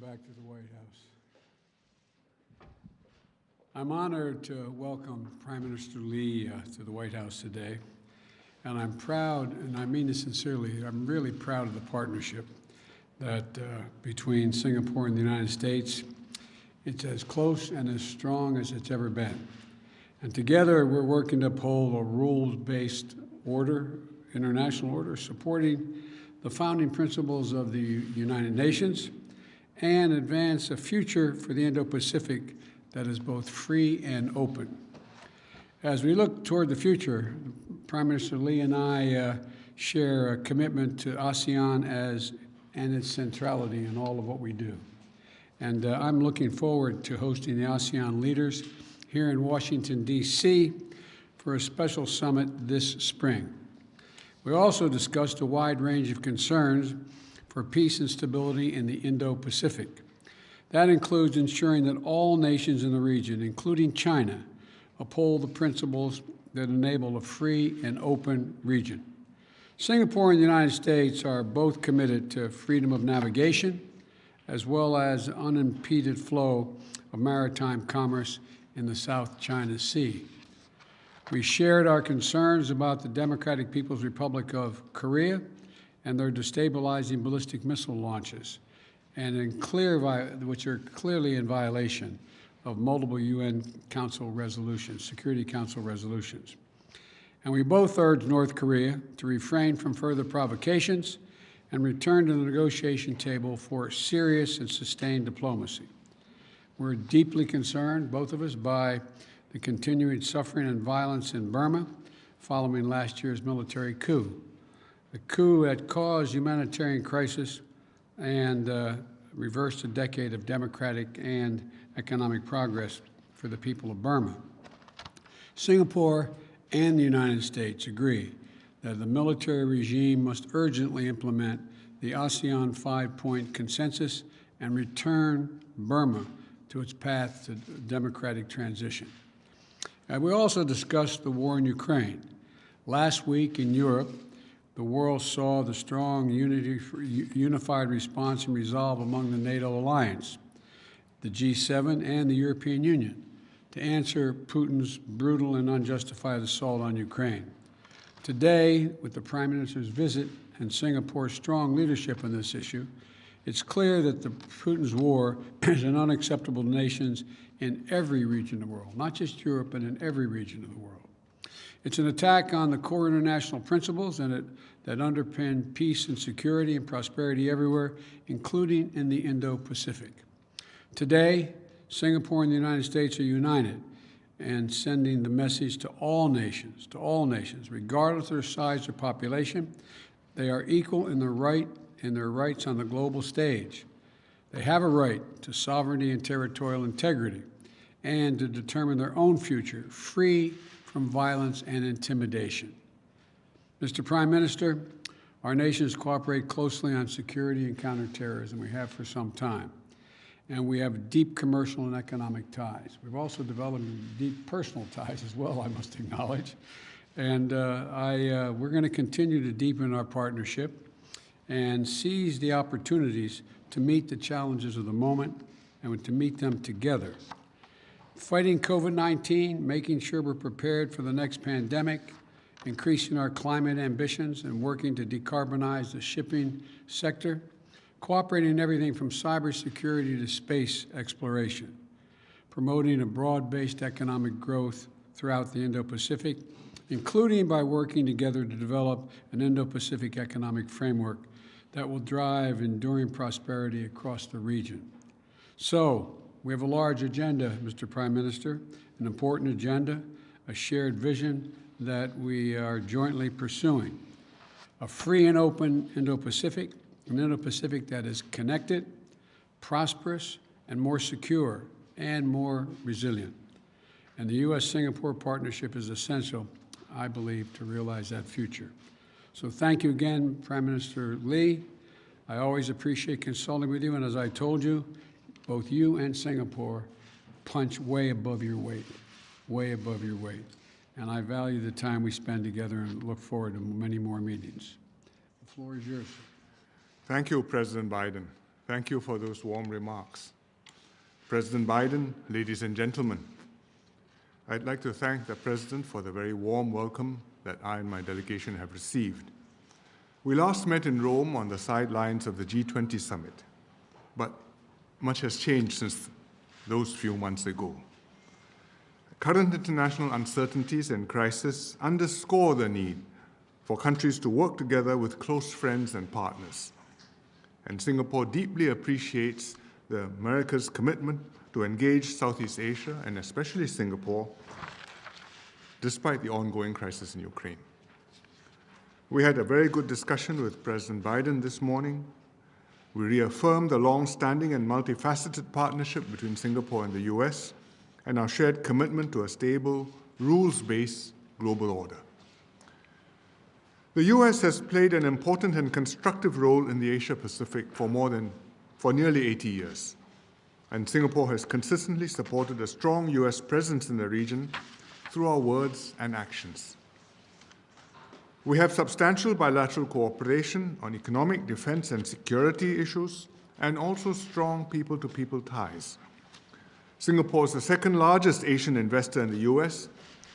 back to the White House. I'm honored to welcome Prime Minister Lee to the White House today. And I'm proud, and I mean this sincerely, I'm really proud of the partnership that between Singapore and the United States. It's as close and as strong as it's ever been. And together we're working to uphold a rules-based order, international order, supporting the founding principles of the United Nations and advance a future for the Indo-Pacific that is both free and open. As we look toward the future, Prime Minister Lee and I share a commitment to ASEAN and its centrality in all of what we do. And I'm looking forward to hosting the ASEAN leaders here in Washington, D.C. for a special summit this spring. We also discussed a wide range of concerns for peace and stability in the Indo-Pacific. That includes ensuring that all nations in the region, including China, uphold the principles that enable a free and open region. Singapore and the United States are both committed to freedom of navigation, as well as unimpeded flow of maritime commerce in the South China Sea. We shared our concerns about the Democratic People's Republic of Korea and their destabilizing ballistic missile launches, and which are clearly in violation of multiple UN Council resolutions, Security Council resolutions. And we both urged North Korea to refrain from further provocations and return to the negotiation table for serious and sustained diplomacy. We're deeply concerned, both of us, by the continuing suffering and violence in Burma following last year's military coup. The coup that caused humanitarian crisis and reversed a decade of democratic and economic progress for the people of Burma. Singapore and the United States agree that the military regime must urgently implement the ASEAN 5-point consensus and return Burma to its path to democratic transition. And we also discussed the war in Ukraine. Last week in Europe, the world saw the strong unified response and resolve among the NATO alliance, the G7, and the European Union to answer Putin's brutal and unjustified assault on Ukraine. Today, with the Prime Minister's visit and Singapore's strong leadership on this issue, it's clear that Putin's war is unacceptable to nations in every region of the world, not just Europe, but in every region of the world. It's an attack on the core international principles that underpin peace and security and prosperity everywhere, including in the Indo-Pacific. Today, Singapore and the United States are united and sending the message to all nations, regardless of their size or population. They are equal in their rights on the global stage. They have a right to sovereignty and territorial integrity and to determine their own future, free from violence and intimidation. Mr. Prime Minister, our nations cooperate closely on security and counterterrorism. We have for some time. And we have deep commercial and economic ties. We've also developed deep personal ties as well, I must acknowledge. And we're going to continue to deepen our partnership and seize the opportunities to meet the challenges of the moment and to meet them together. Fighting COVID-19, making sure we're prepared for the next pandemic, increasing our climate ambitions and working to decarbonize the shipping sector, cooperating in everything from cybersecurity to space exploration, promoting a broad-based economic growth throughout the Indo-Pacific, including by working together to develop an Indo-Pacific economic framework that will drive enduring prosperity across the region. So, we have a large agenda, Mr. Prime Minister, an important agenda, a shared vision that we are jointly pursuing. A free and open Indo-Pacific, an Indo-Pacific that is connected, prosperous, and more secure and more resilient. And the U.S.-Singapore partnership is essential, I believe, to realize that future. So thank you again, Prime Minister Lee. I always appreciate consulting with you, and as I told you, both you and Singapore punch way above your weight, way above your weight. And I value the time we spend together and look forward to many more meetings. The floor is yours. Thank you, President Biden. Thank you for those warm remarks. President Biden, ladies and gentlemen, I'd like to thank the President for the very warm welcome that I and my delegation have received. We last met in Rome on the sidelines of the G20 summit, but much has changed since those few months ago. Current international uncertainties and crises underscore the need for countries to work together with close friends and partners. And Singapore deeply appreciates America's commitment to engage Southeast Asia, and especially Singapore, despite the ongoing crisis in Ukraine. We had a very good discussion with President Biden this morning. We reaffirmed the long-standing and multifaceted partnership between Singapore and the US and our shared commitment to a stable, rules-based global order. The US has played an important and constructive role in the Asia-Pacific for nearly 80 years, and Singapore has consistently supported a strong US presence in the region through our words and actions. We have substantial bilateral cooperation on economic, defense, and security issues, and also strong people-to-people ties. Singapore is the second largest Asian investor in the US,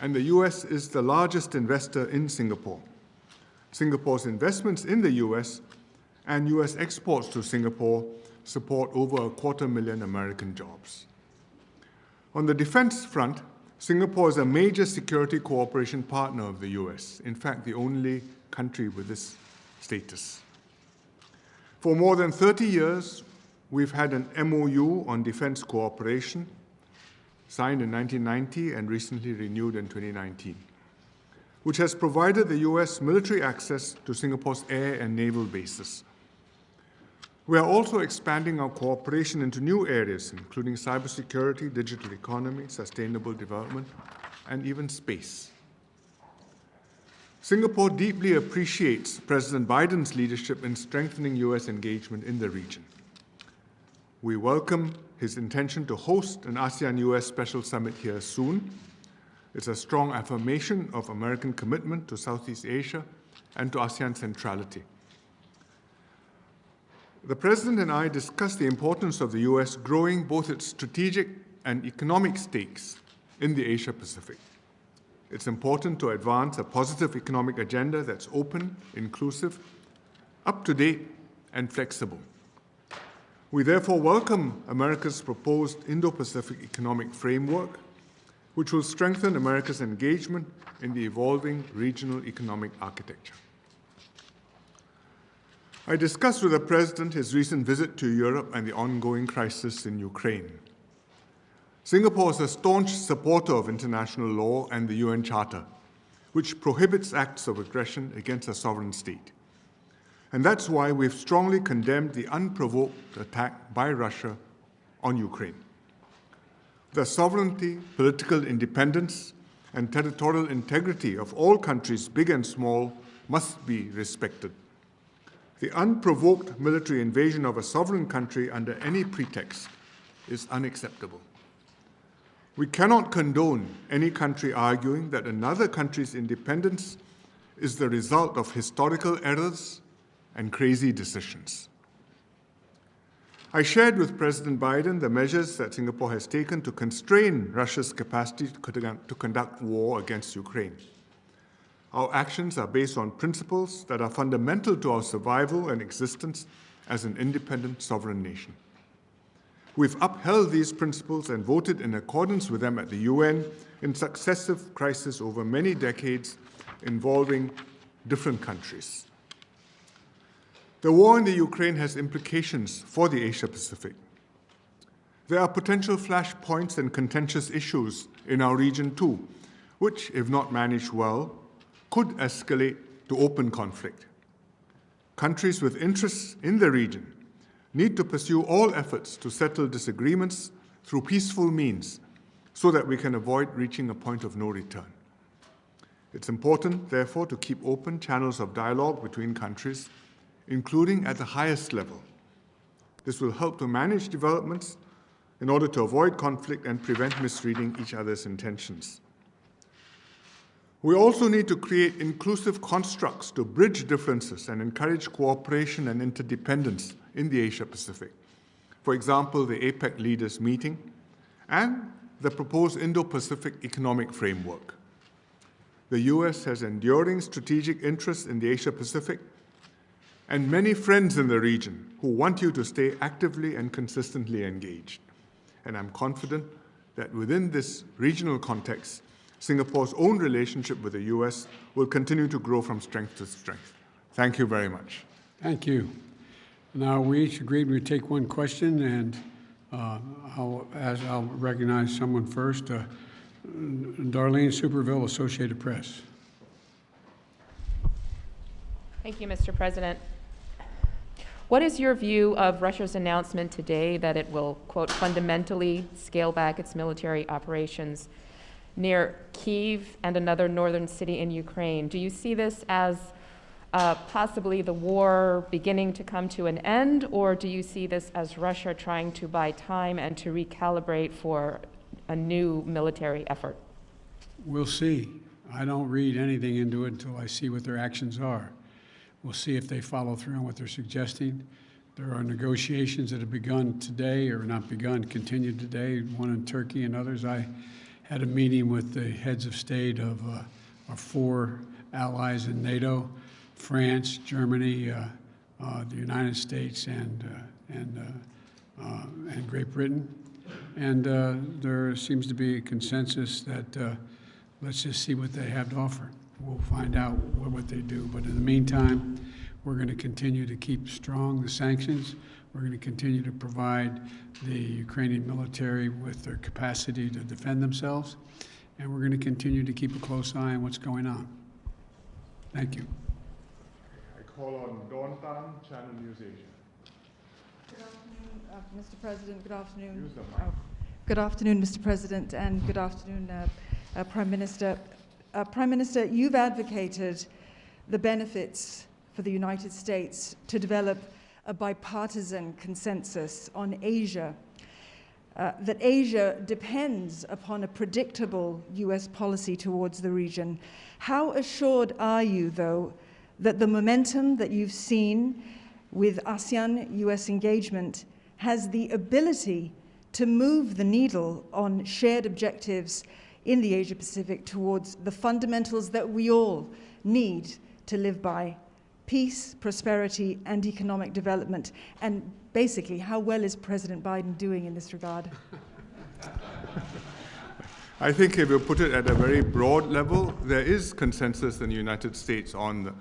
and the US is the largest investor in Singapore. Singapore's investments in the US and US exports to Singapore support over 250,000 American jobs. On the defense front, Singapore is a major security cooperation partner of the US, in fact, the only country with this status. For more than 30 years, we've had an MOU on defense cooperation, signed in 1990 and recently renewed in 2019, which has provided the US military access to Singapore's air and naval bases. We are also expanding our cooperation into new areas, including cybersecurity, digital economy, sustainable development, and even space. Singapore deeply appreciates President Biden's leadership in strengthening US engagement in the region. We welcome his intention to host an ASEAN-US Special Summit here soon. It's a strong affirmation of American commitment to Southeast Asia and to ASEAN centrality. The President and I discussed the importance of the US growing both its strategic and economic stakes in the Asia-Pacific. It's important to advance a positive economic agenda that's open, inclusive, up-to-date, and flexible. We therefore welcome America's proposed Indo-Pacific Economic Framework, which will strengthen America's engagement in the evolving regional economic architecture. I discussed with the President his recent visit to Europe and the ongoing crisis in Ukraine. Singapore is a staunch supporter of international law and the UN Charter, which prohibits acts of aggression against a sovereign state. And that's why we've strongly condemned the unprovoked attack by Russia on Ukraine. The sovereignty, political independence, and territorial integrity of all countries, big and small, must be respected. The unprovoked military invasion of a sovereign country under any pretext is unacceptable. We cannot condone any country arguing that another country's independence is the result of historical errors and crazy decisions. I shared with President Biden the measures that Singapore has taken to constrain Russia's capacity to conduct war against Ukraine. Our actions are based on principles that are fundamental to our survival and existence as an independent sovereign nation. We've upheld these principles and voted in accordance with them at the UN in successive crises over many decades involving different countries. The war in the Ukraine has implications for the Asia-Pacific. There are potential flashpoints and contentious issues in our region too, which, if not managed well, could escalate to open conflict. Countries with interests in the region need to pursue all efforts to settle disagreements through peaceful means so that we can avoid reaching a point of no return. It's important, therefore, to keep open channels of dialogue between countries, including at the highest level. This will help to manage developments in order to avoid conflict and prevent misreading each other's intentions. We also need to create inclusive constructs to bridge differences and encourage cooperation and interdependence in the Asia-Pacific. for example, the APEC leaders meeting, and the proposed Indo-Pacific Economic Framework. The US has enduring strategic interests in the Asia-Pacific and many friends in the region who want you to stay actively and consistently engaged. And I'm confident that within this regional context, Singapore's own relationship with the US will continue to grow from strength to strength. Thank you very much. Thank you. Now, we each agreed we'd take one question, and I'll recognize someone first. Darlene Superville, Associated Press. Thank you, Mr. President. What is your view of Russia's announcement today that it will, quote, fundamentally scale back its military operations near Kyiv and another northern city in Ukraine? Do you see this as possibly the war beginning to come to an end, or do you see this as Russia trying to buy time and to recalibrate for a new military effort? We'll see. I don't read anything into it until I see what their actions are. We'll see if they follow through on what they're suggesting. There are negotiations that have begun today, or not begun, continued today, one in Turkey and others. I had a meeting with the heads of state of our 4 allies in NATO, France, Germany, the United States, and Great Britain. And there seems to be a consensus that let's just see what they have to offer. We'll find out what they do. But in the meantime, we're going to continue to keep strong the sanctions. We're going to continue to provide the Ukrainian military with their capacity to defend themselves. And we're going to continue to keep a close eye on what's going on. Thank you. I call on Dawn Tan, Channel News Asia. Good afternoon, Mr. President. Good afternoon. Use the mic. Good afternoon, Mr. President, and good afternoon, Prime Minister. Prime Minister, you've advocated the benefits for the United States to develop a bipartisan consensus on Asia, that Asia depends upon a predictable US policy towards the region. How assured are you, though, that the momentum that you've seen with ASEAN-US engagement has the ability to move the needle on shared objectives in the Asia-Pacific towards the fundamentals that we all need to live by: peace, prosperity, and economic development? And basically, how well is President Biden doing in this regard? I think if you put it at a very broad level, there is consensus in the United States on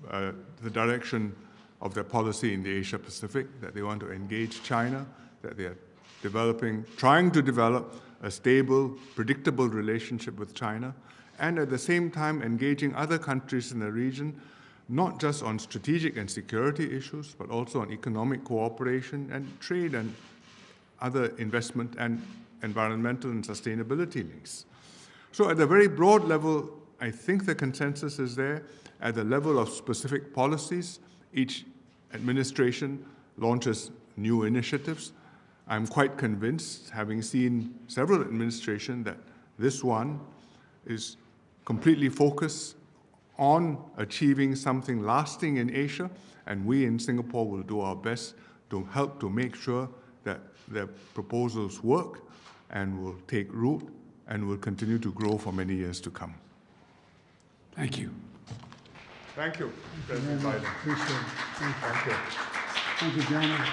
the direction of their policy in the Asia-Pacific, that they want to engage China, that they are trying to develop a stable, predictable relationship with China, and at the same time engaging other countries in the region, not just on strategic and security issues, but also on economic cooperation and trade and other investment and environmental and sustainability links. So at a very broad level, I think the consensus is there. At the level of specific policies, each administration launches new initiatives. I'm quite convinced, having seen several administrations, that this one is completely focused on achieving something lasting in Asia, and we in Singapore will do our best to help to make sure that their proposals work and will take root and will continue to grow for many years to come. Thank you. Thank you, President Biden. Appreciate it. Thank you. Thank you. Thank you, gentlemen.